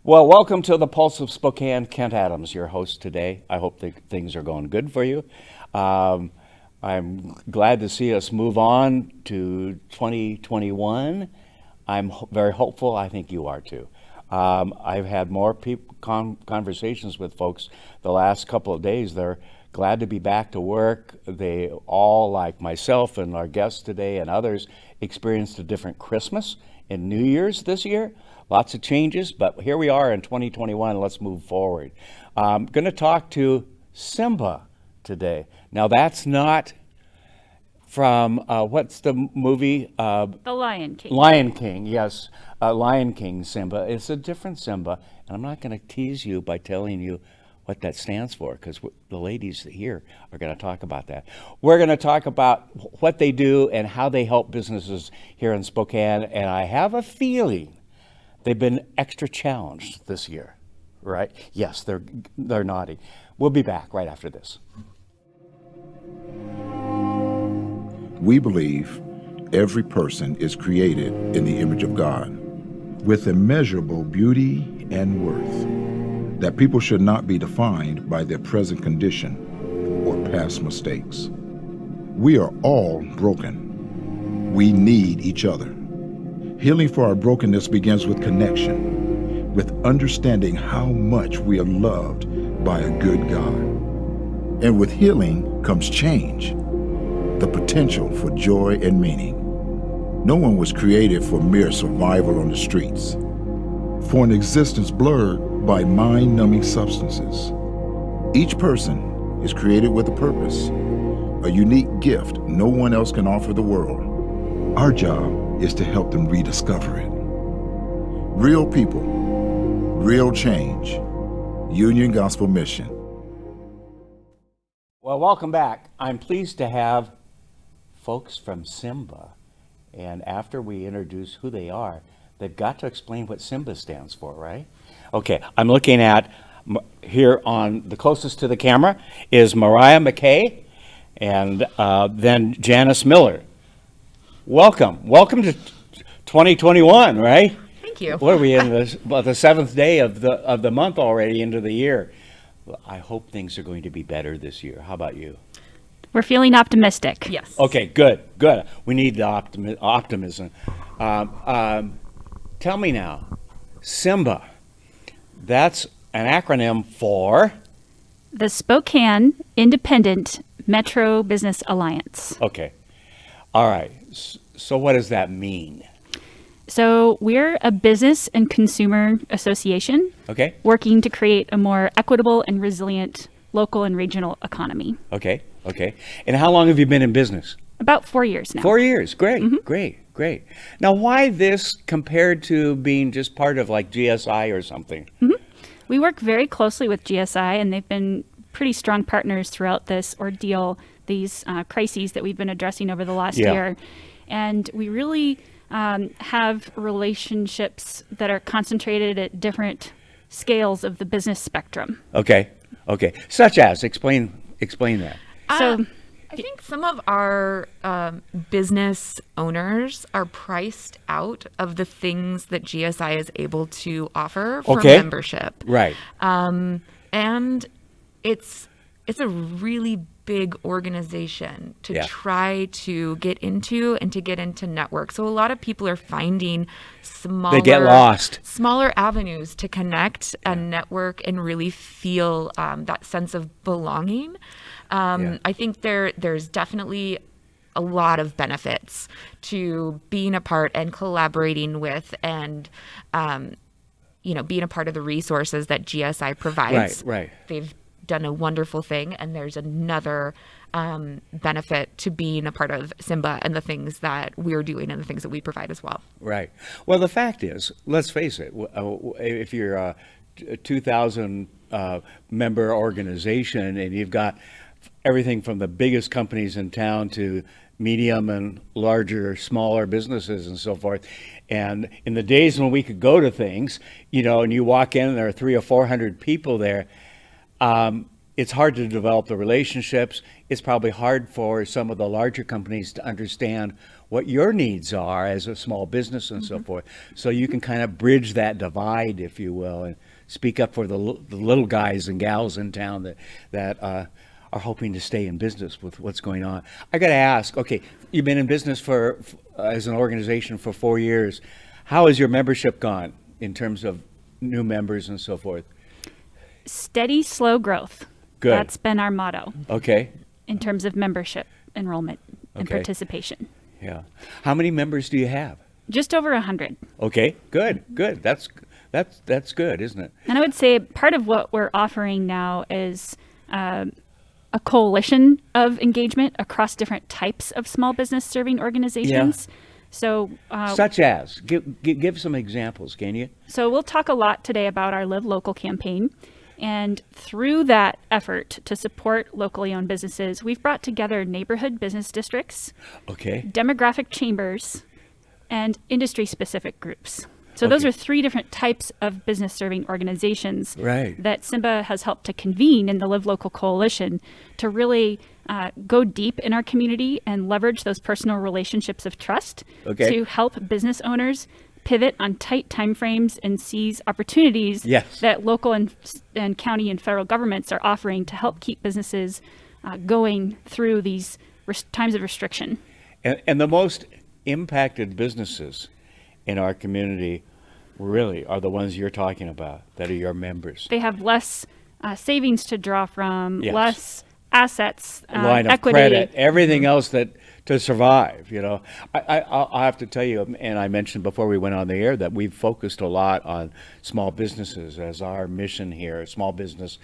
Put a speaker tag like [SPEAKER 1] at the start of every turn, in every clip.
[SPEAKER 1] Well, welcome to the Pulse of Spokane. Kent Adams, your host today. I hope that things are going good for you. Um, I'm glad to see us move on to 2021. I'm very hopeful. I think you are too. I've had more conversations with folks the last couple of days. They're glad to be back to work. They all, like myself and our guests today and others, experienced a different Christmas and New Year's this year. Lots of changes, but here we are in 2021. Let's move forward. I'm going to talk to SIMBA today. Now, that's not from, what's the movie?
[SPEAKER 2] The Lion King.
[SPEAKER 1] Lion King, yes. Lion King SIMBA. It's a different SIMBA, and I'm not going to tease you by telling you what that stands for, because the ladies here are going to talk about that. We're going to talk about what they do and how they help businesses here in Spokane, and I have a feeling they've been extra challenged this year, right? Yes, they're nodding. We'll be back right after this.
[SPEAKER 3] We believe every person is created in the image of God with immeasurable beauty and worth, that people should not be defined by their present condition or past mistakes. We are all broken. We need each other. Healing for our brokenness begins with connection, with understanding how much we are loved by a good God. And with healing comes change, the potential for joy and meaning. No one was created for mere survival on the streets, for an existence blurred by mind-numbing substances. Each person is created with a purpose, a unique gift no one else can offer the world. Our job is to help them rediscover it. Real people, real change. Union Gospel Mission.
[SPEAKER 1] Well, welcome back. I'm pleased to have folks from SIMBA, and after we introduce who they are, they've got to explain what SIMBA stands for, right? Okay, I'm looking at here on the closest to the camera is Mariah McKay, and then Janice Miller. Welcome to 2021, right?
[SPEAKER 2] Thank you.
[SPEAKER 1] What are we in the seventh day of the month already into the year? Well, I hope things are going to be better this year. How about you?
[SPEAKER 2] We're feeling optimistic.
[SPEAKER 4] Yes.
[SPEAKER 1] Okay, good. We need the optimism. Tell me now, SIMBA, that's an acronym for?
[SPEAKER 2] The Spokane Independent Metro Business Alliance.
[SPEAKER 1] Okay. All right. So what does that mean?
[SPEAKER 2] So we're a business and consumer association
[SPEAKER 1] Okay.
[SPEAKER 2] working to create a more equitable and resilient local and regional economy.
[SPEAKER 1] Okay. And how long have you been in business?
[SPEAKER 2] About 4 years now.
[SPEAKER 1] 4 years. Great. Now, why this compared to being just part of like GSI or something?
[SPEAKER 2] We work very closely with GSI, and they've been pretty strong partners throughout this ordeal, these crises that we've been addressing over the last year. And we really have relationships that are concentrated at different scales of the business spectrum.
[SPEAKER 1] Okay. Such as, explain that.
[SPEAKER 2] So
[SPEAKER 4] I think some of our business owners are priced out of the things that GSI is able to offer for membership.
[SPEAKER 1] Right.
[SPEAKER 4] And it's a really big organization to try to get into and to get into network. So a lot of people are finding
[SPEAKER 1] They get lost.
[SPEAKER 4] smaller avenues to connect and network and really feel that sense of belonging. I think there's definitely a lot of benefits to being a part and collaborating with and being a part of the resources that GSI provides.
[SPEAKER 1] Right.
[SPEAKER 4] They've done a wonderful thing, and there's another benefit to being a part of SIMBA and the things that we're doing and the things that we provide as well.
[SPEAKER 1] Right. Well, the fact is, let's face it, if you're a 2,000 member organization and you've got everything from the biggest companies in town to medium and larger, smaller businesses and so forth. And in the days when we could go to things, and you walk in and there are 300 or 400 people there, it's hard to develop the relationships. It's probably hard for some of the larger companies to understand what your needs are as a small business and so forth. So you can kind of bridge that divide, if you will, and speak up for the little guys and gals in town that are hoping to stay in business with what's going on. I got to ask, okay, you've been in business as an organization for 4 years. How has your membership gone in terms of new members and so forth?
[SPEAKER 2] Steady, slow growth.
[SPEAKER 1] Good.
[SPEAKER 2] That's been our motto
[SPEAKER 1] Okay.
[SPEAKER 2] in terms of membership enrollment and
[SPEAKER 1] Okay.
[SPEAKER 2] participation.
[SPEAKER 1] Yeah. How many members do you have?
[SPEAKER 2] Just over 100.
[SPEAKER 1] Okay. Good. Good. That's good, isn't it?
[SPEAKER 2] And I would say part of what we're offering now is a coalition of engagement across different types of small business serving organizations. So,
[SPEAKER 1] Such as, give some examples, can you?
[SPEAKER 2] so we'll talk a lot today about our Live Local campaign. And through that effort to support locally owned businesses, we've brought together neighborhood business districts,
[SPEAKER 1] Okay.
[SPEAKER 2] demographic chambers, and industry-specific groups. So those
[SPEAKER 1] Okay.
[SPEAKER 2] are 3 different types of business-serving organizations
[SPEAKER 1] Right.
[SPEAKER 2] that SIMBA has helped to convene in the Live Local Coalition to really go deep in our community and leverage those personal relationships of trust
[SPEAKER 1] Okay.
[SPEAKER 2] to help business owners pivot on tight timeframes and seize opportunities
[SPEAKER 1] Yes.
[SPEAKER 2] that local and county and federal governments are offering to help keep businesses going through these times of restriction.
[SPEAKER 1] And the most impacted businesses in our community really are the ones you're talking about, that are your members.
[SPEAKER 2] They have less savings to draw from,
[SPEAKER 1] Yes.
[SPEAKER 2] less assets,
[SPEAKER 1] Line of
[SPEAKER 2] equity.
[SPEAKER 1] credit, everything else that to survive, you know. I'll have to tell you, and I mentioned before we went on the air, that we've focused a lot on small businesses as our mission here. Small business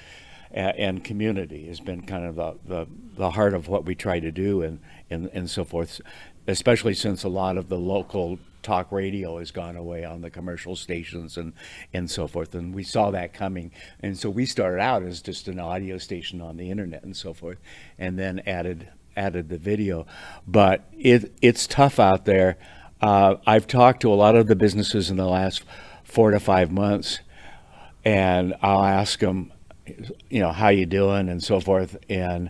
[SPEAKER 1] and community has been kind of the heart of what we try to do and so forth, especially since a lot of the local talk radio has gone away on the commercial stations and so forth, and we saw that coming, and so we started out as just an audio station on the internet and so forth, and then added the video. But it's tough out there. I've talked to a lot of the businesses in the last 4 to 5 months, and I'll ask them, you know, how you doing and so forth, and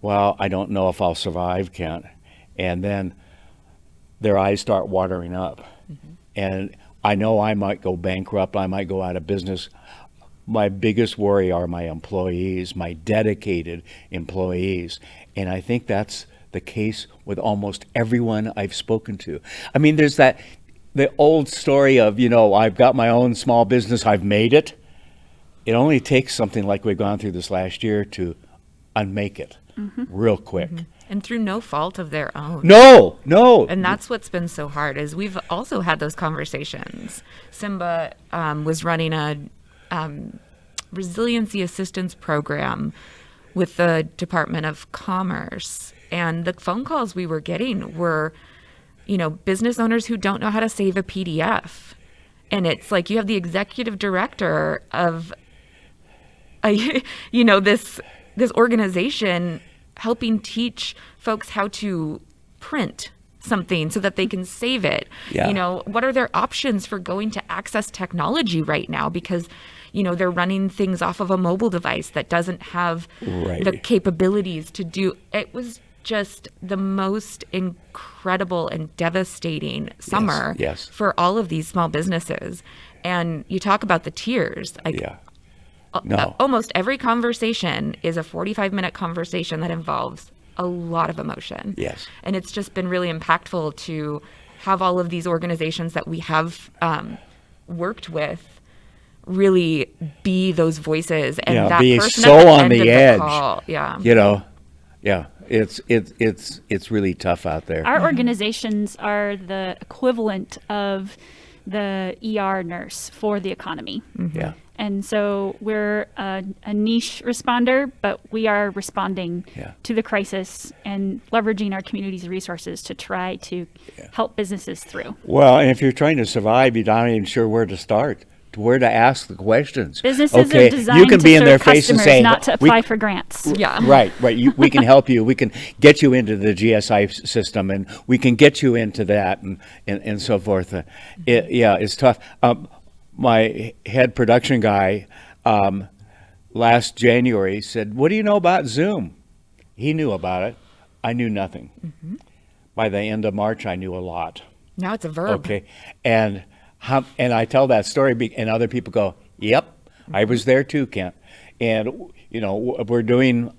[SPEAKER 1] well, I don't know if I'll survive, Kent. And then their eyes start watering up. And I know I might go bankrupt, I might go out of business. My biggest worry are my employees, my dedicated employees. And I think that's the case with almost everyone I've spoken to. I mean, there's the old story of, you know, I've got my own small business, I've made it. It only takes something like we've gone through this last year to unmake it real quick.
[SPEAKER 4] And through no fault of their own.
[SPEAKER 1] No.
[SPEAKER 4] And that's what's been so hard, is we've also had those conversations. SIMBA was running a resiliency assistance program with the Department of Commerce. And the phone calls we were getting were, you know, business owners who don't know how to save a PDF. And it's like you have the executive director of, you know, this organization helping teach folks how to print something so that they can save it.
[SPEAKER 1] Yeah.
[SPEAKER 4] You know, what are their options for going to access technology right now? Because, you know, they're running things off of a mobile device that doesn't have the capabilities to do. It was just the most incredible and devastating summer
[SPEAKER 1] Yes.
[SPEAKER 4] for all of these small businesses. And you talk about the tears. Like,
[SPEAKER 1] No.
[SPEAKER 4] almost every conversation is a 45-minute conversation that involves a lot of emotion.
[SPEAKER 1] Yes.
[SPEAKER 4] And it's just been really impactful to have all of these organizations that we have worked with really be those voices, and that
[SPEAKER 1] be
[SPEAKER 4] person
[SPEAKER 1] so
[SPEAKER 4] at the
[SPEAKER 1] on
[SPEAKER 4] end
[SPEAKER 1] the
[SPEAKER 4] of
[SPEAKER 1] edge.
[SPEAKER 4] call. Yeah.
[SPEAKER 1] You know, yeah, it's really tough out there.
[SPEAKER 2] Our organizations are the equivalent of the ER nurse for the economy.
[SPEAKER 1] Yeah.
[SPEAKER 2] And so we're a niche responder, but we are responding to the crisis and leveraging our community's resources to try to help businesses through.
[SPEAKER 1] Well, and if you're trying to survive, you're not even sure where to start, where to ask the questions.
[SPEAKER 2] Businesses
[SPEAKER 1] Okay,
[SPEAKER 2] are designed
[SPEAKER 1] you can
[SPEAKER 2] to
[SPEAKER 1] be in
[SPEAKER 2] serve
[SPEAKER 1] their face and
[SPEAKER 2] customers,
[SPEAKER 1] say,
[SPEAKER 2] not to
[SPEAKER 1] "We-
[SPEAKER 2] apply for grants.
[SPEAKER 4] Yeah.
[SPEAKER 1] Right. We can help you. We can get you into the GSI system, and we can get you into that, and so forth. It's tough. My head production guy last January said, "What do you know about Zoom?" He knew about it. I knew nothing. by the end of March, I knew a lot.
[SPEAKER 4] Now it's a verb.
[SPEAKER 1] Okay, and I tell that story, and other people go, "Yep, I was there too, Kent." And we're doing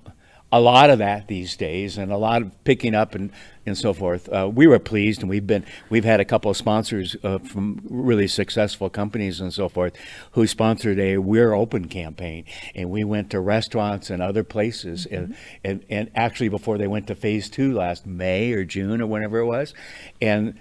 [SPEAKER 1] a lot of that these days, and a lot of picking up and so forth. We were pleased, and we've had a couple of sponsors from really successful companies and so forth who sponsored a "We're Open" campaign, and we went to restaurants and other places, and actually before they went to phase 2 last May or June or whenever it was, and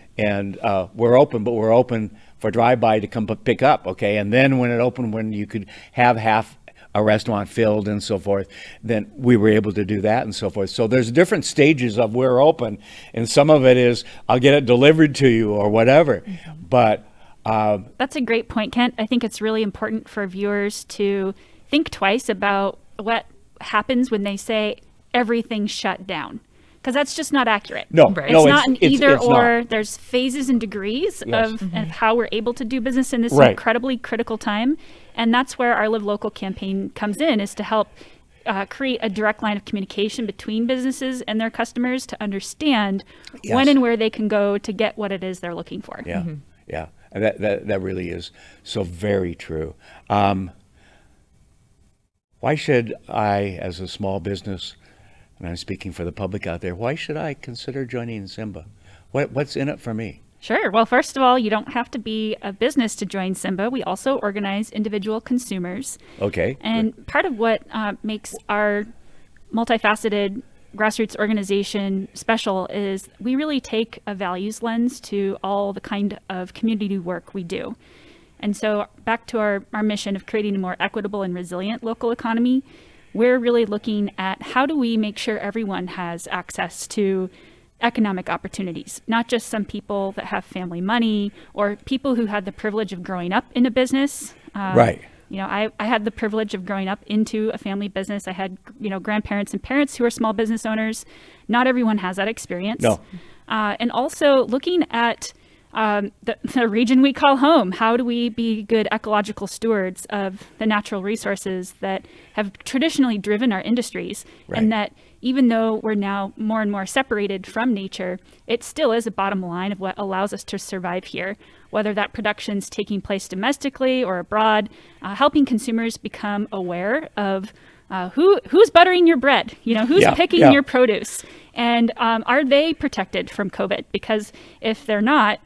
[SPEAKER 1] we're open, but we're open for drive-by to come pick up, okay? And then when it opened, when you could have half a restaurant filled and so forth, then we were able to do that and so forth. So there's different stages of we're open, and some of it is I'll get it delivered to you or whatever. But
[SPEAKER 2] that's a great point, Kent. I think it's really important for viewers to think twice about what happens when they say everything's shut down, because that's just not accurate.
[SPEAKER 1] No,
[SPEAKER 4] Right.
[SPEAKER 2] It's not an either
[SPEAKER 1] it's
[SPEAKER 2] or.
[SPEAKER 1] not.
[SPEAKER 2] There's phases and degrees
[SPEAKER 1] Yes.
[SPEAKER 2] of how we're able to do business in this
[SPEAKER 1] Right.
[SPEAKER 2] incredibly critical time. And that's where our Live Local campaign comes in, is to help create a direct line of communication between businesses and their customers to understand
[SPEAKER 1] Yes.
[SPEAKER 2] when and where they can go to get what it is they're looking for.
[SPEAKER 1] Yeah, yeah, and that really is so very true. Why should I, as a small business, and I'm speaking for the public out there, why should I consider joining SIMBA? What's in it for me?
[SPEAKER 2] Sure. Well, first of all, you don't have to be a business to join SIMBA. We also organize individual consumers.
[SPEAKER 1] Okay.
[SPEAKER 2] And part of what makes our multifaceted grassroots organization special is we really take a values lens to all the kind of community work we do. And so back to our mission of creating a more equitable and resilient local economy, we're really looking at how do we make sure everyone has access to economic opportunities, not just some people that have family money or people who had the privilege of growing up in a business.
[SPEAKER 1] Right.
[SPEAKER 2] I had the privilege of growing up into a family business. I had, grandparents and parents who are small business owners. Not everyone has that experience.
[SPEAKER 1] No.
[SPEAKER 2] And also looking at the region we call home. How do we be good ecological stewards of the natural resources that have traditionally driven our industries?
[SPEAKER 1] Right.
[SPEAKER 2] And that even though we're now more and more separated from nature, it still is a bottom line of what allows us to survive here, whether that production's taking place domestically or abroad, helping consumers become aware of who's buttering your bread, who's picking your produce, and are they protected from COVID? Because if they're not,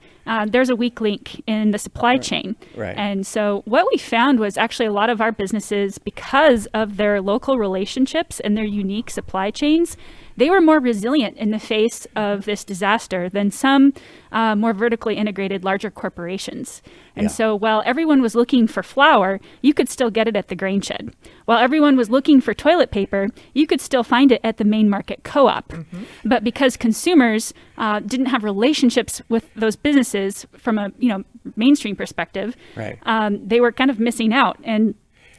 [SPEAKER 2] there's a weak link in the supply chain.
[SPEAKER 1] Right.
[SPEAKER 2] And so what we found was actually a lot of our businesses, because of their local relationships and their unique supply chains, they were more resilient in the face of this disaster than some more vertically integrated larger corporations. And so while everyone was looking for flour, you could still get it at the grain shed. While everyone was looking for toilet paper, you could still find it at the main market co-op. But because consumers didn't have relationships with those businesses from a mainstream perspective,
[SPEAKER 1] Right.
[SPEAKER 2] they were kind of missing out. And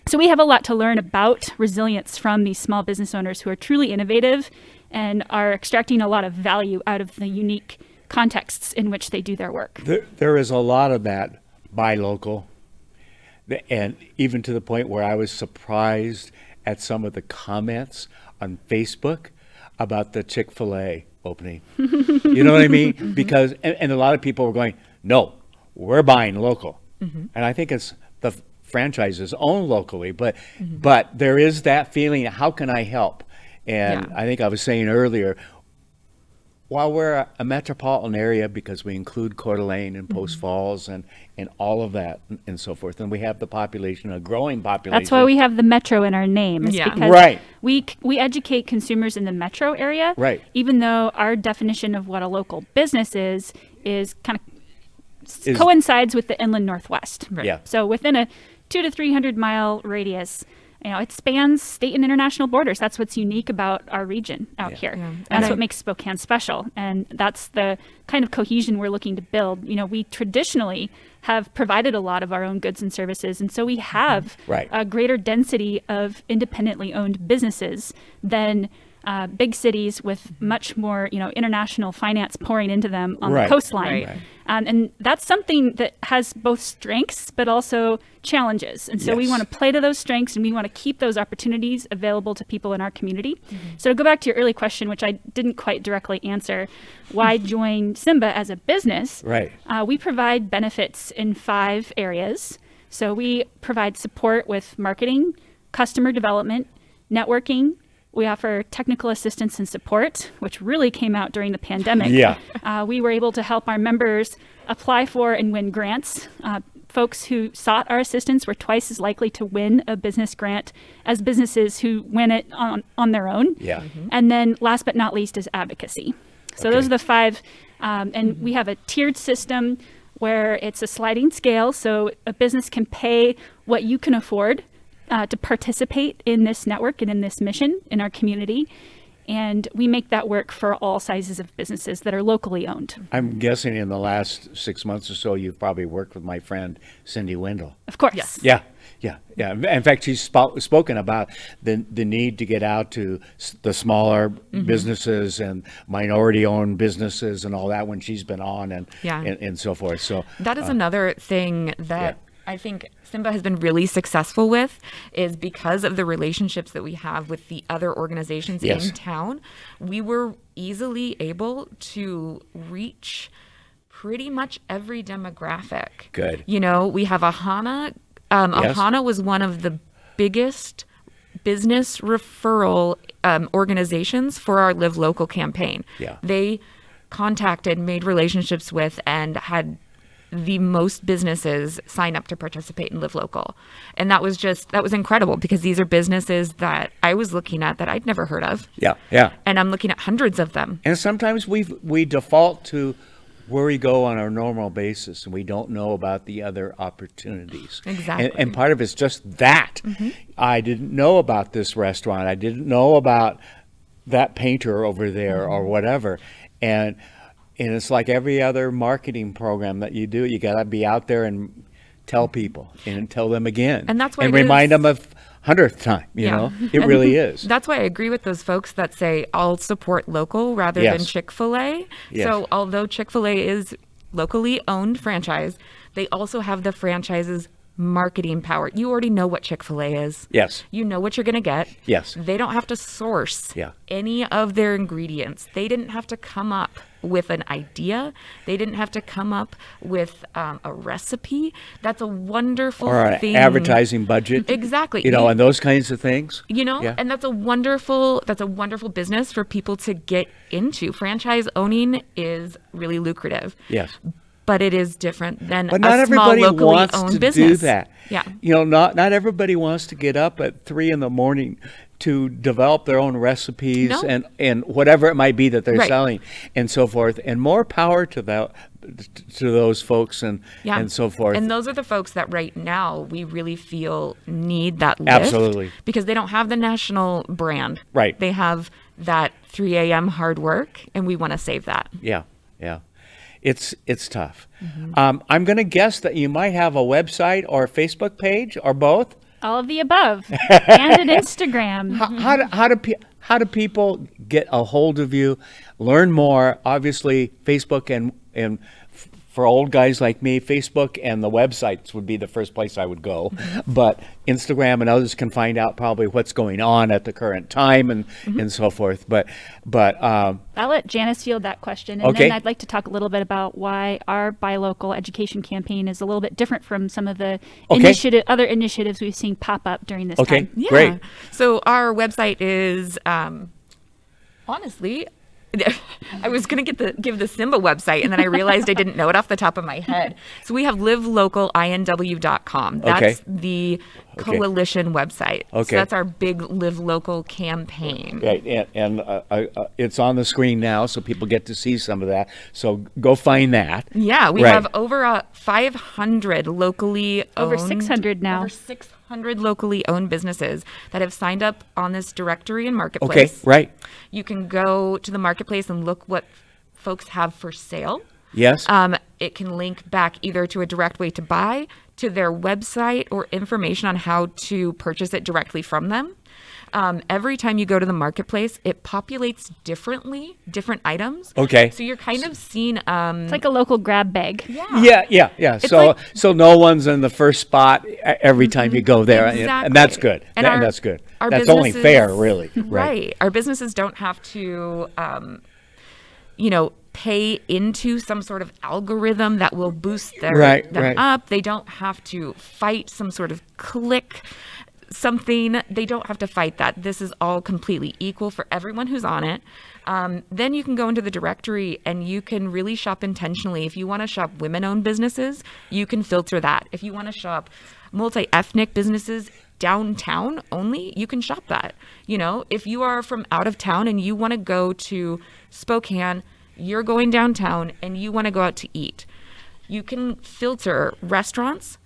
[SPEAKER 2] so we have a lot to learn about resilience from these small business owners who are truly innovative and are extracting a lot of value out of the unique contexts in which they do their work.
[SPEAKER 1] There is a lot of that buy local, and even to the point where I was surprised at some of the comments on Facebook about the Chick-fil-A opening. You know what I mean? Because, and a lot of people were going, no, we're buying local. And I think it's the franchises owned locally, but there is that feeling, how can I help? And I think I was saying earlier, while we're a metropolitan area, because we include Coeur d'Alene and Post Falls and all of that and so forth, and we have the population, a growing population.
[SPEAKER 2] That's why we have the metro in our name. It's because
[SPEAKER 1] Right.
[SPEAKER 2] we educate consumers in the metro area.
[SPEAKER 1] Right.
[SPEAKER 2] Even though our definition of what a local business is kind of coincides with the inland Northwest.
[SPEAKER 4] Right.
[SPEAKER 1] Yeah.
[SPEAKER 2] So within a 200 to 300 mile radius, it spans state and international borders. That's what's unique about our region out here.
[SPEAKER 4] Yeah.
[SPEAKER 2] That's what makes Spokane special. And that's the kind of cohesion we're looking to build. We traditionally have provided a lot of our own goods and services. And so we have
[SPEAKER 1] Right.
[SPEAKER 2] a greater density of independently owned businesses than big cities with much more, international finance pouring into them on
[SPEAKER 1] Right.
[SPEAKER 2] the coastline.
[SPEAKER 4] Right.
[SPEAKER 2] And that's something that has both strengths but also challenges. And so we
[SPEAKER 1] Yes.
[SPEAKER 2] want to play to those strengths, and we want to keep those opportunities available to people in our community. So to go back to your early question, which I didn't quite directly answer, why join SIMBA as a business?
[SPEAKER 1] Right.
[SPEAKER 2] We provide benefits in 5 areas. So we provide support with marketing, customer development, networking. We offer technical assistance and support, which really came out during the pandemic.
[SPEAKER 1] Yeah.
[SPEAKER 2] We were able to help our members apply for and win grants. Folks who sought our assistance were twice as likely to win a business grant as businesses who win it on their own.
[SPEAKER 1] Yeah.
[SPEAKER 2] And then last but not least is advocacy. So
[SPEAKER 1] Okay.
[SPEAKER 2] those are the 5. And we have a tiered system where it's a sliding scale. So a business can pay what you can afford to participate in this network and in this mission in our community. And we make that work for all sizes of businesses that are locally owned.
[SPEAKER 1] I'm guessing in the last 6 months or so, you've probably worked with my friend Cindy Wendell.
[SPEAKER 2] Of course.
[SPEAKER 4] Yes.
[SPEAKER 1] Yeah. In fact, she's spoken about the need to get out to the smaller businesses and minority-owned businesses and all that when she's been on and so forth. So
[SPEAKER 4] That is another thing that I think SIMBA has been really successful with, is because of the relationships that we have with the other organizations
[SPEAKER 1] Yes.
[SPEAKER 4] in town. We were easily able to reach pretty much every demographic.
[SPEAKER 1] Good.
[SPEAKER 4] We have Ahana.
[SPEAKER 1] Yes.
[SPEAKER 4] Ahana was one of the biggest business referral organizations for our Live Local campaign.
[SPEAKER 1] Yeah.
[SPEAKER 4] They contacted, made relationships with, and had the most businesses sign up to participate in Live Local. And that was incredible, because these are businesses that I was looking at that I'd never heard of.
[SPEAKER 1] yeah.
[SPEAKER 4] And I'm looking at hundreds of them.
[SPEAKER 1] And sometimes we default to where we go on our normal basis, and we don't know about the other opportunities.
[SPEAKER 4] Exactly.
[SPEAKER 1] And part of it's just that. I didn't know about this restaurant. I didn't know about that painter over there or whatever. And it's like every other marketing program that you do. You got to be out there and tell people and tell them again.
[SPEAKER 4] And that's why
[SPEAKER 1] and
[SPEAKER 4] it
[SPEAKER 1] remind
[SPEAKER 4] is-
[SPEAKER 1] them of 100th time, you know? It
[SPEAKER 4] And
[SPEAKER 1] really is.
[SPEAKER 4] That's why I agree with those folks that say I'll support local rather
[SPEAKER 1] Yes.
[SPEAKER 4] than Chick-fil-A.
[SPEAKER 1] Yes.
[SPEAKER 4] So although Chick-fil-A is locally owned franchise, they also have the franchise's marketing power. You already know what Chick-fil-A is.
[SPEAKER 1] Yes.
[SPEAKER 4] You know what you're going to get.
[SPEAKER 1] Yes.
[SPEAKER 4] They don't have to source
[SPEAKER 1] Yeah.
[SPEAKER 4] any of their ingredients. They didn't have to come up with an idea. They didn't have to come up with a recipe. That's a wonderful
[SPEAKER 1] Or an
[SPEAKER 4] thing.
[SPEAKER 1] advertising budget.
[SPEAKER 4] Exactly.
[SPEAKER 1] You know, and those kinds of things. Yeah.
[SPEAKER 4] And that's a wonderful business for people to get into. Franchise owning is really lucrative.
[SPEAKER 1] Yes.
[SPEAKER 4] But it is different than
[SPEAKER 1] But not
[SPEAKER 4] a small
[SPEAKER 1] everybody
[SPEAKER 4] locally
[SPEAKER 1] wants
[SPEAKER 4] owned
[SPEAKER 1] to
[SPEAKER 4] business.
[SPEAKER 1] do that.
[SPEAKER 4] Yeah.
[SPEAKER 1] You know, not everybody wants to get up at 3 a.m. to develop their own recipes
[SPEAKER 4] No.
[SPEAKER 1] and whatever it might be that they're
[SPEAKER 4] Right.
[SPEAKER 1] selling and so forth. And more power to those folks and so forth.
[SPEAKER 4] And those are the folks that right now we really feel need that lift.
[SPEAKER 1] Absolutely.
[SPEAKER 4] Because they don't have the national brand.
[SPEAKER 1] Right.
[SPEAKER 4] They have that 3 a.m. hard work, and we want to save that.
[SPEAKER 1] Yeah. It's tough. I'm going to guess that you might have a website or a Facebook page or both.
[SPEAKER 2] All of the above. And an Instagram.
[SPEAKER 1] How do people get a hold of you, learn more? Obviously, Facebook and for old guys like me, Facebook and the websites would be the first place I would go. But Instagram and others can find out probably what's going on at the current time and so forth. But
[SPEAKER 2] I'll let Janice field that question. And
[SPEAKER 1] Okay.
[SPEAKER 2] then I'd like to talk a little bit about why our Buy Local education campaign is a little bit different from some of the other initiatives we've seen pop up during this
[SPEAKER 1] Okay.
[SPEAKER 2] time.
[SPEAKER 4] Yeah.
[SPEAKER 1] Great.
[SPEAKER 4] So our website is, honestly, I was going to give the SIMBA website, and then I realized I didn't know it off the top of my head. So we have livelocalINW.com. That's
[SPEAKER 1] Okay.
[SPEAKER 4] the coalition website.
[SPEAKER 1] Okay.
[SPEAKER 4] So that's our big Live Local campaign.
[SPEAKER 1] Right, and it's on the screen now, so people get to see some of that. So go find that.
[SPEAKER 4] Yeah, we
[SPEAKER 1] Right.
[SPEAKER 4] have over 500 locally
[SPEAKER 2] Over
[SPEAKER 4] owned.
[SPEAKER 2] 600 now.
[SPEAKER 4] Over 600 locally owned businesses that have signed up on this directory and marketplace.
[SPEAKER 1] Okay, right.
[SPEAKER 4] You can go to the marketplace and look what folks have for sale.
[SPEAKER 1] Yes.
[SPEAKER 4] It can link back either to a direct way to buy, to their website, or information on how to purchase it directly from them. Every time you go to the marketplace, it populates differently, different items.
[SPEAKER 1] Okay.
[SPEAKER 4] So you're kind of seeing.
[SPEAKER 2] It's like a local grab bag.
[SPEAKER 1] Yeah. So no one's in the first spot every time you go there, and that's good.
[SPEAKER 4] And
[SPEAKER 1] That's good.
[SPEAKER 4] Our
[SPEAKER 1] That's only
[SPEAKER 4] businesses-
[SPEAKER 1] fair, really.
[SPEAKER 4] Right. Our businesses don't have to, pay into some sort of algorithm that will boost them up. They don't have to fight some sort of click something. They don't have to fight that. This is all completely equal for everyone who's on it. Then you can go into the directory and you can really shop intentionally. If you want to shop women-owned businesses, you can filter that. If you want to shop multi-ethnic businesses downtown only, you can shop that. If you are from out of town and you want to go to Spokane, you're going downtown and you want to go out to eat, you can filter restaurants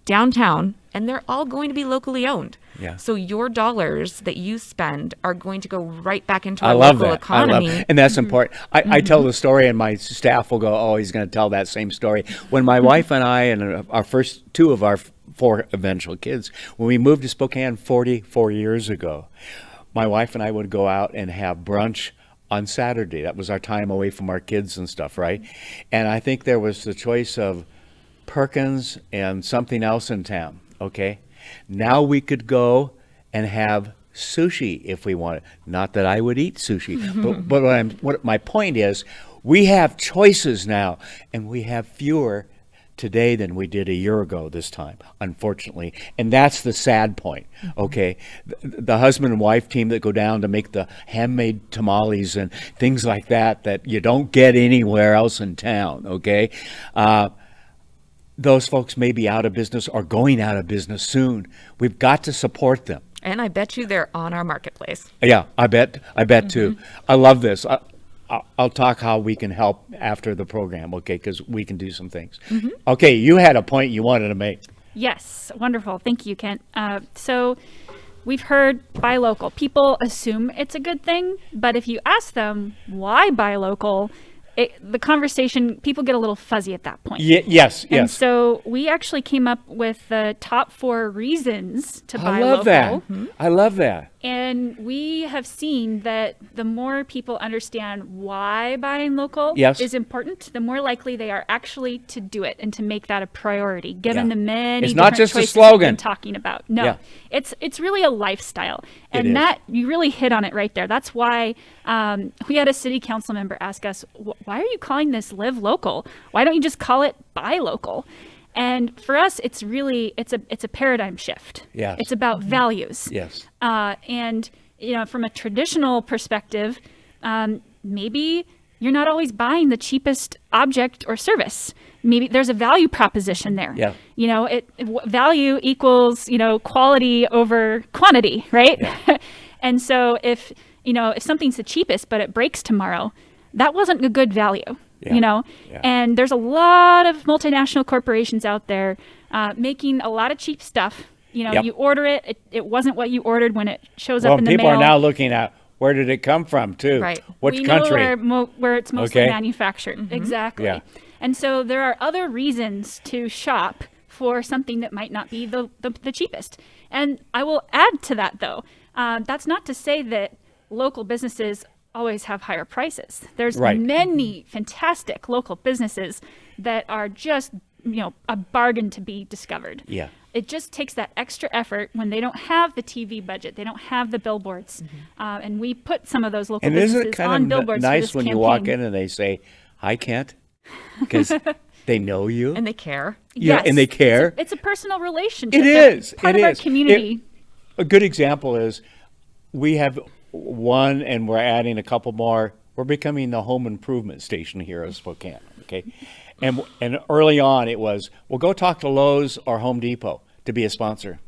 [SPEAKER 4] downtown, and they're all going to be locally owned.
[SPEAKER 1] Yeah.
[SPEAKER 4] So your dollars that you spend are going to go right back into our local economy.
[SPEAKER 1] I love, and that's important. I tell the story, and my staff will go, "Oh, he's going to tell that same story." When my wife and I and our first two of our 4 eventual kids, when we moved to Spokane 44 years ago, my wife and I would go out and have brunch on Saturday. That was our time away from our kids and stuff, right? And I think there was the choice of Perkins and something else in town, okay? Now we could go and have sushi if we wanted. Not that I would eat sushi, but what my point is, we have choices now, and we have fewer today than we did a year ago this time, unfortunately. And that's the sad point, okay? The husband and wife team that go down to make the handmade tamales and things like that you don't get anywhere else in town, okay? Those folks may be out of business or going out of business soon. We've got to support them.
[SPEAKER 4] And I bet you they're on our marketplace.
[SPEAKER 1] Yeah, I bet too. I love this. I'll talk how we can help after the program, okay, because we can do some things. Okay, you had a point you wanted to make.
[SPEAKER 2] Yes, wonderful. Thank you, Kent. So we've heard buy local. People assume it's a good thing, but if you ask them why buy local, the conversation, people get a little fuzzy at that point.
[SPEAKER 1] Yes.
[SPEAKER 2] And so we actually came up with the top 4 reasons to buy
[SPEAKER 1] local. I love that.
[SPEAKER 2] And we have seen that the more people understand why buying local is important, the more likely they are actually to do it and to make that a priority, given the many
[SPEAKER 1] it's not just a
[SPEAKER 2] choices
[SPEAKER 1] slogan
[SPEAKER 2] we've been talking about. No, it's really a lifestyle. And that, you really hit on it right there. That's why we had a city council member ask us, why are you calling this Live Local? Why don't you just call it Buy Local? And for us, it's really, it's a paradigm shift.
[SPEAKER 1] Yes.
[SPEAKER 2] It's about values.
[SPEAKER 1] Yes.
[SPEAKER 2] And, from a traditional perspective, maybe you're not always buying the cheapest object or service. Maybe there's a value proposition there.
[SPEAKER 1] Yeah.
[SPEAKER 2] Value equals, quality over quantity, right?
[SPEAKER 1] Yeah.
[SPEAKER 2] And so if something's the cheapest, but it breaks tomorrow, that wasn't a good value.
[SPEAKER 1] Yeah.
[SPEAKER 2] And there's a lot of multinational corporations out there making a lot of cheap stuff. You order it, it wasn't what you ordered when it shows up in the mail.
[SPEAKER 1] People are now looking at where did it come from too?
[SPEAKER 4] Right.
[SPEAKER 1] Which country?
[SPEAKER 2] Know where it's mostly manufactured. Exactly.
[SPEAKER 1] Yeah.
[SPEAKER 2] And so there are other reasons to shop for something that might not be the cheapest. And I will add to that though, that's not to say that local businesses always have higher prices. There's many fantastic local businesses that are just, a bargain to be discovered.
[SPEAKER 1] Yeah.
[SPEAKER 2] It just takes that extra effort when they don't have the TV budget, they don't have the billboards, and we put some of those local businesses on billboards.
[SPEAKER 1] And isn't it kind of
[SPEAKER 2] nice
[SPEAKER 1] when
[SPEAKER 2] campaign.
[SPEAKER 1] you walk in and they say, "Hi, Kent," because they know you
[SPEAKER 4] and they care.
[SPEAKER 2] Yes,
[SPEAKER 1] and they care.
[SPEAKER 2] It's a personal relationship.
[SPEAKER 1] It is
[SPEAKER 2] part of our community.
[SPEAKER 1] A good example is we have one, and we're adding a couple more. We're becoming the home improvement station here in Spokane. Okay. And early on it was, well, go talk to Lowe's or Home Depot to be a sponsor.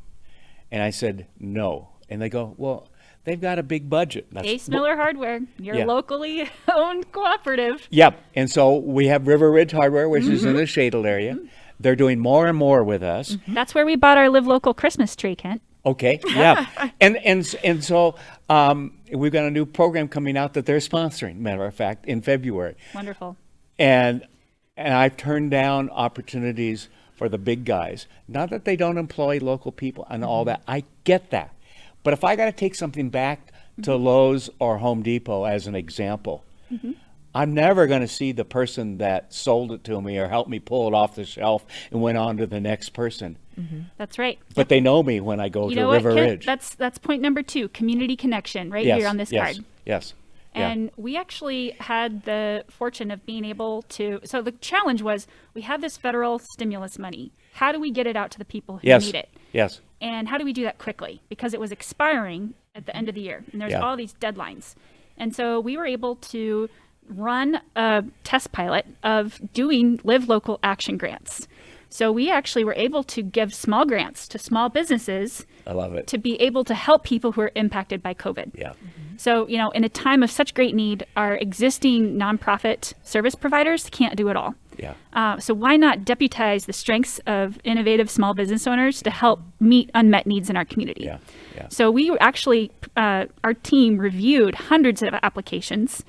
[SPEAKER 1] And I said, no. And they go, well, they've got a big budget.
[SPEAKER 2] Ace Miller Hardware, your locally owned cooperative.
[SPEAKER 1] Yep. And so we have River Ridge Hardware, which is in the Shadle area. They're doing more and more with us.
[SPEAKER 2] That's where we bought our Live Local Christmas tree, Kent.
[SPEAKER 1] Okay. Yeah. and so we've got a new program coming out that they're sponsoring, matter of fact, in February.
[SPEAKER 2] Wonderful.
[SPEAKER 1] And I've turned down opportunities for the big guys. Not that they don't employ local people and all that. I get that. But if I got to take something back to Lowe's or Home Depot as an example, I'm never going to see the person that sold it to me or helped me pull it off the shelf and went on to the next person.
[SPEAKER 2] That's right.
[SPEAKER 1] But they know me when I go
[SPEAKER 2] You
[SPEAKER 1] to
[SPEAKER 2] know
[SPEAKER 1] River
[SPEAKER 2] what, Kent?
[SPEAKER 1] Ridge.
[SPEAKER 2] That's point number 2, community connection, right
[SPEAKER 1] Yes,
[SPEAKER 2] here on this
[SPEAKER 1] yes,
[SPEAKER 2] card.
[SPEAKER 1] Yes. Yeah.
[SPEAKER 2] And we actually had the fortune of being able to, so the challenge was we have this federal stimulus money. How do we get it out to the people who
[SPEAKER 1] Yes.
[SPEAKER 2] need it?
[SPEAKER 1] Yes.
[SPEAKER 2] And how do we do that quickly? Because it was expiring at the end of the year, and there's
[SPEAKER 1] Yeah.
[SPEAKER 2] all these deadlines. And so we were able to run a test pilot of doing Live Local Action grants. So we actually were able to give small grants to small businesses
[SPEAKER 1] I love it.
[SPEAKER 2] to be able to help people who are impacted by COVID.
[SPEAKER 1] Yeah.
[SPEAKER 2] So, you know, in a time of such great need, our existing nonprofit service providers can't do it all.
[SPEAKER 1] Yeah.
[SPEAKER 2] So why not deputize the strengths of innovative small business owners to help meet unmet needs in our community?
[SPEAKER 1] Yeah. Yeah.
[SPEAKER 2] So we actually, our team reviewed hundreds of applications,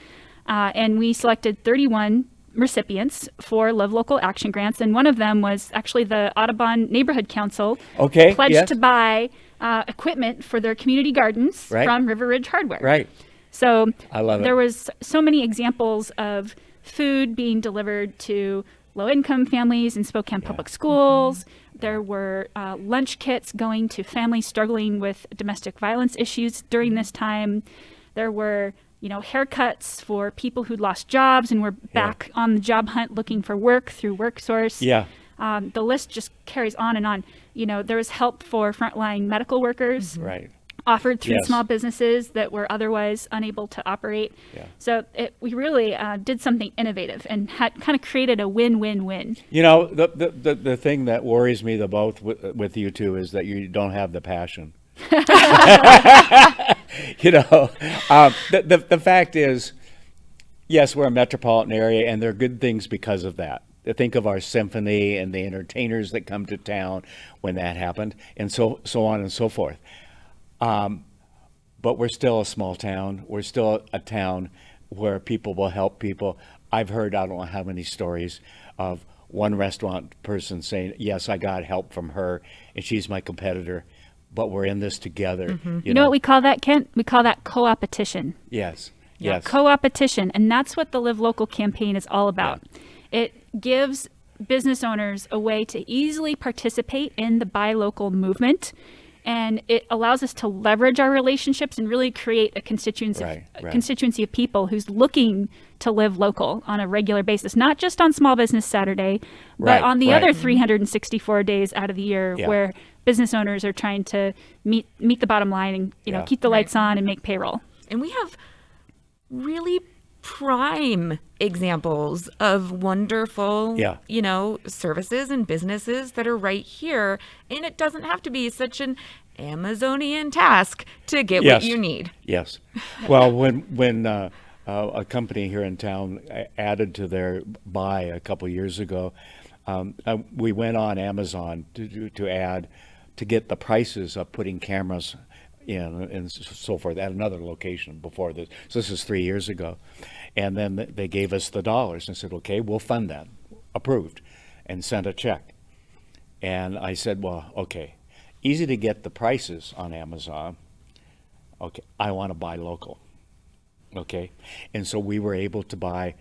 [SPEAKER 2] and we selected 31 recipients for Live Local Action grants, and one of them was actually the Audubon Neighborhood Council
[SPEAKER 1] Okay,
[SPEAKER 2] pledged
[SPEAKER 1] yes.
[SPEAKER 2] to buy equipment for their community gardens
[SPEAKER 1] Right.
[SPEAKER 2] from River Ridge Hardware.
[SPEAKER 1] Right.
[SPEAKER 2] So
[SPEAKER 1] I love it.
[SPEAKER 2] there was so many examples of food being delivered to low-income families in Spokane Public Schools. There were lunch kits going to families struggling with domestic violence issues during this time. There were, you know, haircuts for people who'd lost jobs and were back on the job hunt looking for work through WorkSource.
[SPEAKER 1] Yeah.
[SPEAKER 2] The list just carries on and on. You know, there was help for frontline medical workers
[SPEAKER 1] Right.
[SPEAKER 2] offered through
[SPEAKER 1] Yes.
[SPEAKER 2] small businesses that were otherwise unable to operate.
[SPEAKER 1] Yeah.
[SPEAKER 2] So we really did something innovative and had kind of created a win-win-win.
[SPEAKER 1] You know, the thing that worries me the most with you two is that you don't have the passion. You know, the fact is, yes, we're a metropolitan area, and there are good things because of that. Think of our symphony and the entertainers that come to town when that happened, and so on and so forth. But we're still a small town. We're still a town where people will help people. I've heard, I don't know how many stories of one restaurant person saying, yes, I got help from her, and she's my competitor, but we're in this together.
[SPEAKER 2] You know what we call that, Kent? We call that co-opetition.
[SPEAKER 1] Yes. Yes.
[SPEAKER 2] Co-opetition, and that's what the Live Local campaign is all about. It gives business owners a way to easily participate in the buy local movement, and it allows us to leverage our relationships and really create a constituency,
[SPEAKER 1] Right.
[SPEAKER 2] constituency of people who's looking to live local on a regular basis, not just on Small Business Saturday, but
[SPEAKER 1] Right,
[SPEAKER 2] on the
[SPEAKER 1] right.
[SPEAKER 2] other 364 days out of the year
[SPEAKER 1] Yeah.
[SPEAKER 2] where business owners are trying to meet the bottom line and, you know,
[SPEAKER 1] Yeah.
[SPEAKER 2] keep the lights on and make payroll.
[SPEAKER 4] And we have really prime examples of wonderful,
[SPEAKER 1] Yeah.
[SPEAKER 4] you know, services and businesses that are right here. And it doesn't have to be such an Amazonian task to get what you need.
[SPEAKER 1] Yes. Well, when a company here in town added to their buy a couple years ago, we went on Amazon to add to get the prices of putting cameras in and so forth at another location before this. So this is 3 years ago. And then they gave us the dollars and said, okay, we'll fund that. Approved. And sent a check. And I said, well, okay, easy to get the prices on Amazon. Okay, I want to buy local. Okay. And so we were able to buy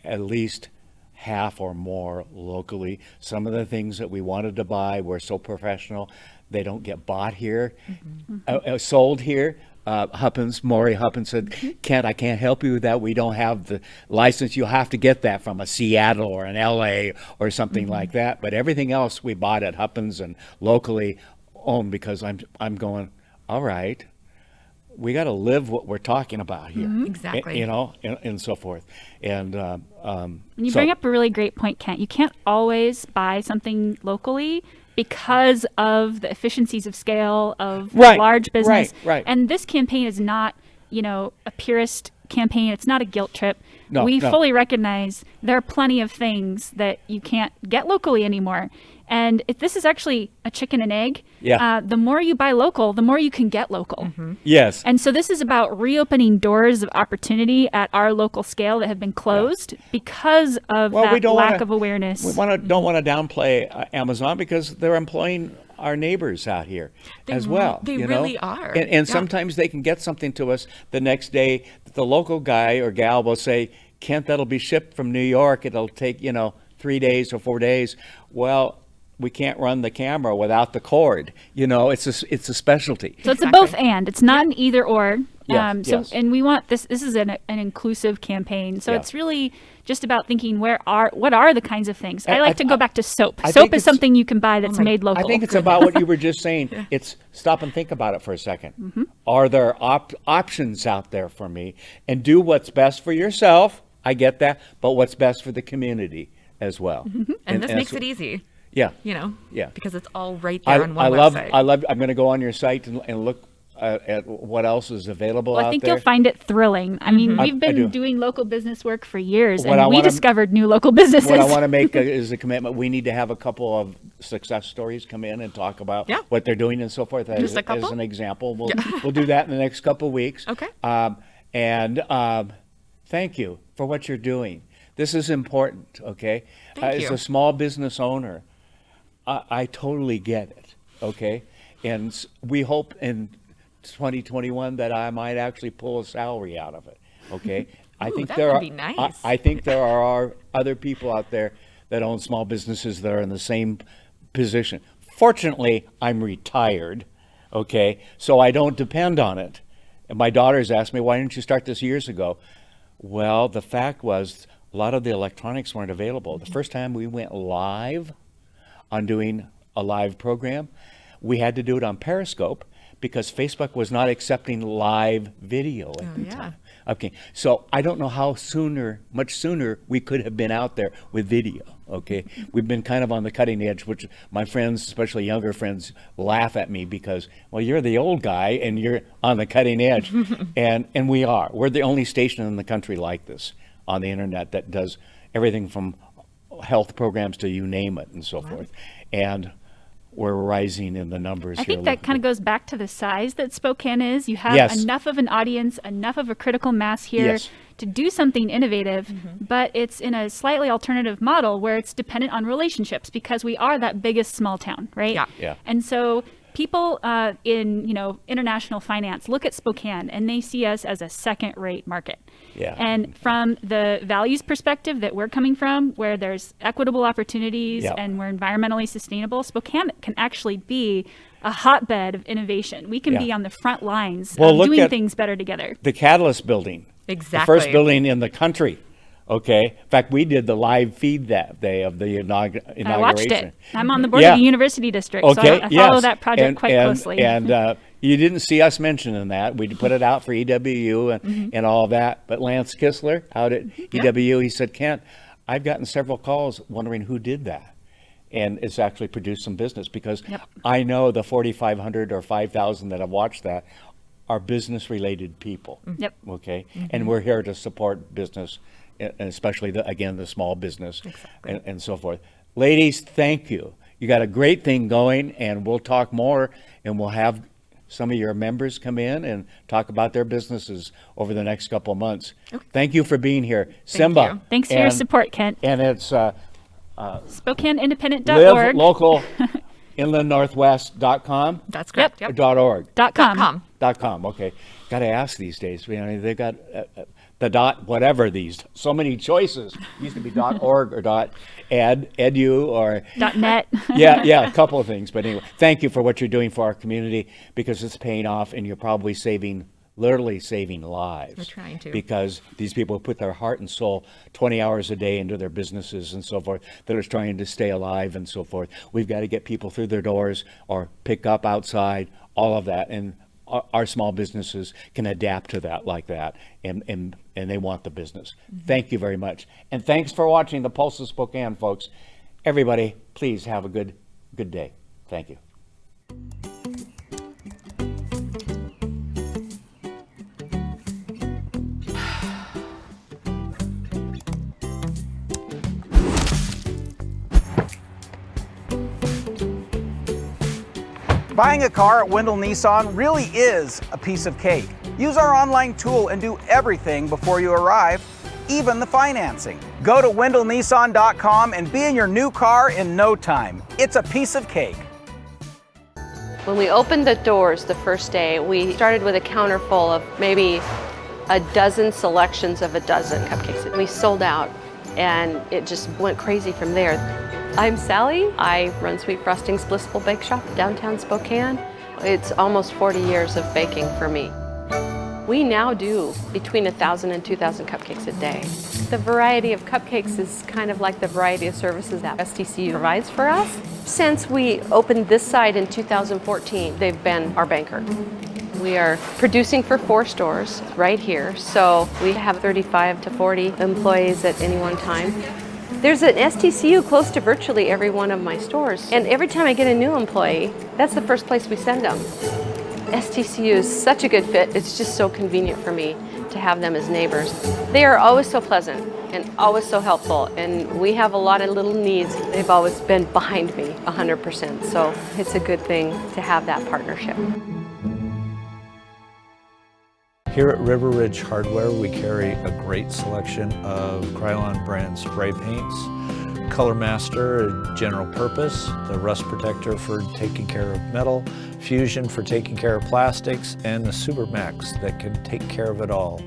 [SPEAKER 1] at least half or more locally. Some of the things that we wanted to buy were so professional, they don't get bought here, sold here. Maury Huppins said, Kent, I can't help you with that. We don't have the license. You'll have to get that from a Seattle or an LA or something like that. But everything else we bought at Huppins and locally owned, because I'm going, all right, we got to live what we're talking about here.
[SPEAKER 4] Exactly.
[SPEAKER 1] You know, and so forth. And
[SPEAKER 2] You bring up a really great point, Kent. You can't always buy something locally because of the efficiencies of scale of
[SPEAKER 1] Right,
[SPEAKER 2] large business.
[SPEAKER 1] right.
[SPEAKER 2] And this campaign is not, you know, a purist campaign. It's not a guilt trip.
[SPEAKER 1] No,
[SPEAKER 2] we
[SPEAKER 1] no.
[SPEAKER 2] fully recognize there are plenty of things that you can't get locally anymore. And this is actually a chicken and egg.
[SPEAKER 1] Yeah.
[SPEAKER 2] The more you buy local, the more you can get local.
[SPEAKER 1] Yes.
[SPEAKER 2] And so this is about reopening doors of opportunity at our local scale that have been closed because of that lack of awareness.
[SPEAKER 1] We don't want to downplay Amazon because they're employing our neighbors out here as well.
[SPEAKER 4] They
[SPEAKER 1] you
[SPEAKER 4] really
[SPEAKER 1] know?
[SPEAKER 4] are.
[SPEAKER 1] And sometimes they can get something to us the next day. The local guy or gal will say, Kent, that'll be shipped from New York. It'll take, 3 days or 4 days. Well, we can't run the camera without the cord. It's a specialty.
[SPEAKER 2] So it's a both and. It's not an either or.
[SPEAKER 1] Yes, yes.
[SPEAKER 2] And we want this is an inclusive campaign. So
[SPEAKER 1] Yeah.
[SPEAKER 2] it's really just about thinking what are the kinds of things. I like to go back to soap.
[SPEAKER 1] I
[SPEAKER 2] Soap
[SPEAKER 1] think
[SPEAKER 2] is
[SPEAKER 1] it's-
[SPEAKER 2] something you can buy that's made local.
[SPEAKER 1] I think it's about what you were just saying. It's stop and think about it for a second. Are there options out there for me? And do what's best for yourself. I get that. But what's best for the community as well.
[SPEAKER 4] And this makes it easy.
[SPEAKER 1] Yeah.
[SPEAKER 4] Yeah. Because it's all right there on one website.
[SPEAKER 1] I'm going to go on your site and look at what else is available
[SPEAKER 2] Well,
[SPEAKER 1] out
[SPEAKER 2] I think
[SPEAKER 1] there.
[SPEAKER 2] you'll find it thrilling. I mean, we've
[SPEAKER 1] I do.
[SPEAKER 2] been doing local business work for years,
[SPEAKER 1] What I
[SPEAKER 2] and we
[SPEAKER 1] wanna-
[SPEAKER 2] discovered new local businesses.
[SPEAKER 1] What I want to make is a commitment. We need to have a couple of success stories come in and talk about
[SPEAKER 4] Yeah.
[SPEAKER 1] what they're doing and so forth.
[SPEAKER 4] Just a couple?
[SPEAKER 1] As an example, we'll do that in the next couple of weeks.
[SPEAKER 4] Okay.
[SPEAKER 1] Thank you for what you're doing. This is important. Okay.
[SPEAKER 4] Thank
[SPEAKER 1] As
[SPEAKER 4] you.
[SPEAKER 1] a small business owner, I totally get it. Okay. And we hope in 2021 that I might actually pull a salary out of it. Okay. I think
[SPEAKER 4] that
[SPEAKER 1] there
[SPEAKER 4] would
[SPEAKER 1] are.
[SPEAKER 4] be nice.
[SPEAKER 1] I think there are other people out there that own small businesses that are in the same position. Fortunately, I'm retired. Okay, so I don't depend on it. And my daughters asked me, "Why didn't you start this years ago?" Well, the fact was a lot of the electronics weren't available. The first time we went live on doing a live program, we had to do it on Periscope because Facebook was not accepting live video at the time. Okay, so I don't know how much sooner we could have been out there with video. Okay, we've been kind of on the cutting edge, which my friends, especially younger friends, laugh at me because, well, you're the old guy and you're on the cutting edge, and we are. We're the only station in the country like this on the internet that does everything from health programs to you name it and so forth, and we're rising in the numbers.
[SPEAKER 2] I think that kind of goes back to the size that Spokane is. You have
[SPEAKER 1] Yes.
[SPEAKER 2] enough of an audience, enough of a critical mass here
[SPEAKER 1] Yes.
[SPEAKER 2] to do something innovative, but it's in a slightly alternative model where it's dependent on relationships because we are that biggest small town, right?
[SPEAKER 1] Yeah.
[SPEAKER 2] And so people in international finance look at Spokane and they see us as a second-rate market.
[SPEAKER 1] Yeah.
[SPEAKER 2] And from the values perspective that we're coming from, where there's equitable opportunities
[SPEAKER 1] Yeah.
[SPEAKER 2] and we're environmentally sustainable, Spokane can actually be a hotbed of innovation. We can
[SPEAKER 1] Yeah.
[SPEAKER 2] be on the front lines
[SPEAKER 1] Well,
[SPEAKER 2] of
[SPEAKER 1] look
[SPEAKER 2] doing
[SPEAKER 1] at
[SPEAKER 2] things better together.
[SPEAKER 1] The Catalyst building.
[SPEAKER 4] Exactly.
[SPEAKER 1] The first building in the country. Okay. In fact, we did the live feed that day of the inauguration.
[SPEAKER 2] I watched it. I'm on the board
[SPEAKER 1] Yeah.
[SPEAKER 2] of the University District,
[SPEAKER 1] Okay.
[SPEAKER 2] so I follow
[SPEAKER 1] yes.
[SPEAKER 2] that project
[SPEAKER 1] And-
[SPEAKER 2] quite
[SPEAKER 1] and-
[SPEAKER 2] closely.
[SPEAKER 1] And you didn't see us mentioning that. We put it out for EWU and all of that. But Lance Kistler out at EWU, he said, Kent, I've gotten several calls wondering who did that. And it's actually produced some business because I know the 4,500 or 5,000 that have watched that are business-related people.
[SPEAKER 2] Yep.
[SPEAKER 1] Okay. And we're here to support business, and especially the small business and so forth. Ladies, thank you. You got a great thing going, and we'll talk more, and we'll have some of your members come in and talk about their businesses over the next couple of months. Thank you for being here. SIMBA.
[SPEAKER 4] you.
[SPEAKER 2] Thanks for your support, Kent.
[SPEAKER 1] And it's
[SPEAKER 2] SpokaneIndependent.org.
[SPEAKER 1] livelocalinthenorthwest.com.
[SPEAKER 4] That's correct. Yep.
[SPEAKER 1] .org.
[SPEAKER 2] .com.
[SPEAKER 1] .com. Okay. Got to ask these days. They've got the dot whatever these. So many choices. Used to be .org or .edu or
[SPEAKER 2] .net.
[SPEAKER 1] yeah, a couple of things. But anyway, thank you for what you're doing for our community because it's paying off, and you're probably literally saving lives.
[SPEAKER 4] We're trying to.
[SPEAKER 1] Because these people put their heart and soul 20 hours a day into their businesses and so forth that are trying to stay alive and so forth. We've got to get people through their doors or pick up outside, all of that. And our small businesses can adapt to that like that, and they want the business. Thank you very much. And thanks for watching the Pulse of Spokane, folks. Everybody, please have a good day. Thank you.
[SPEAKER 5] Buying a car at Wendell Nissan really is a piece of cake. Use our online tool and do everything before you arrive, even the financing. Go to wendellnissan.com and be in your new car in no time. It's a piece of cake.
[SPEAKER 6] When we opened the doors the first day, we started with a counter full of maybe a dozen selections of a dozen cupcakes. We sold out, and it just went crazy from there. I'm Sally. I run Sweet Frosting's Blissful Bake Shop downtown Spokane. It's almost 40 years of baking for me. We now do between 1,000 and 2,000 cupcakes a day. The variety of cupcakes is kind of like the variety of services that STCU provides for us. Since we opened this site in 2014, they've been our banker. We are producing for 4 stores right here, so we have 35 to 40 employees at any one time. There's an STCU close to virtually every one of my stores, and every time I get a new employee, that's the first place we send them. STCU is such a good fit. It's just so convenient for me to have them as neighbors. They are always so pleasant and always so helpful, and we have a lot of little needs. They've always been behind me 100%, so it's a good thing to have that partnership.
[SPEAKER 7] Here at River Ridge Hardware, we carry a great selection of Krylon brand spray paints, Color Master, general purpose, the Rust Protector for taking care of metal, Fusion for taking care of plastics, and the Super Max that can take care of it all.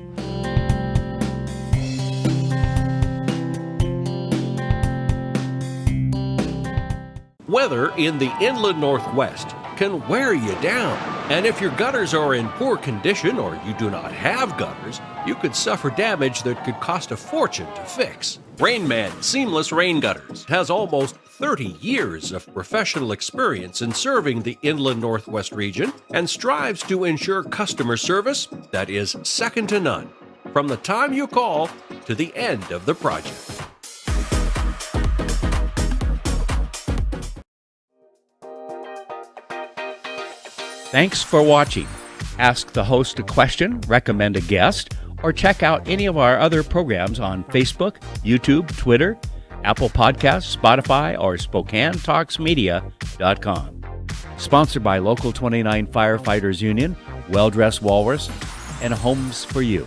[SPEAKER 8] Weather in the inland Northwest can wear you down. And if your gutters are in poor condition or you do not have gutters, you could suffer damage that could cost a fortune to fix. Rainman Seamless Rain Gutters has almost 30 years of professional experience in serving the inland Northwest region and strives to ensure customer service that is second to none, from the time you call to the end of the project.
[SPEAKER 1] Thanks for watching. Ask the host a question, recommend a guest, or check out any of our other programs on Facebook, YouTube, Twitter, Apple Podcasts, Spotify, or SpokaneTalksMedia.com. Sponsored by Local 29 Firefighters Union, Well Dressed Walrus, and Homes for You.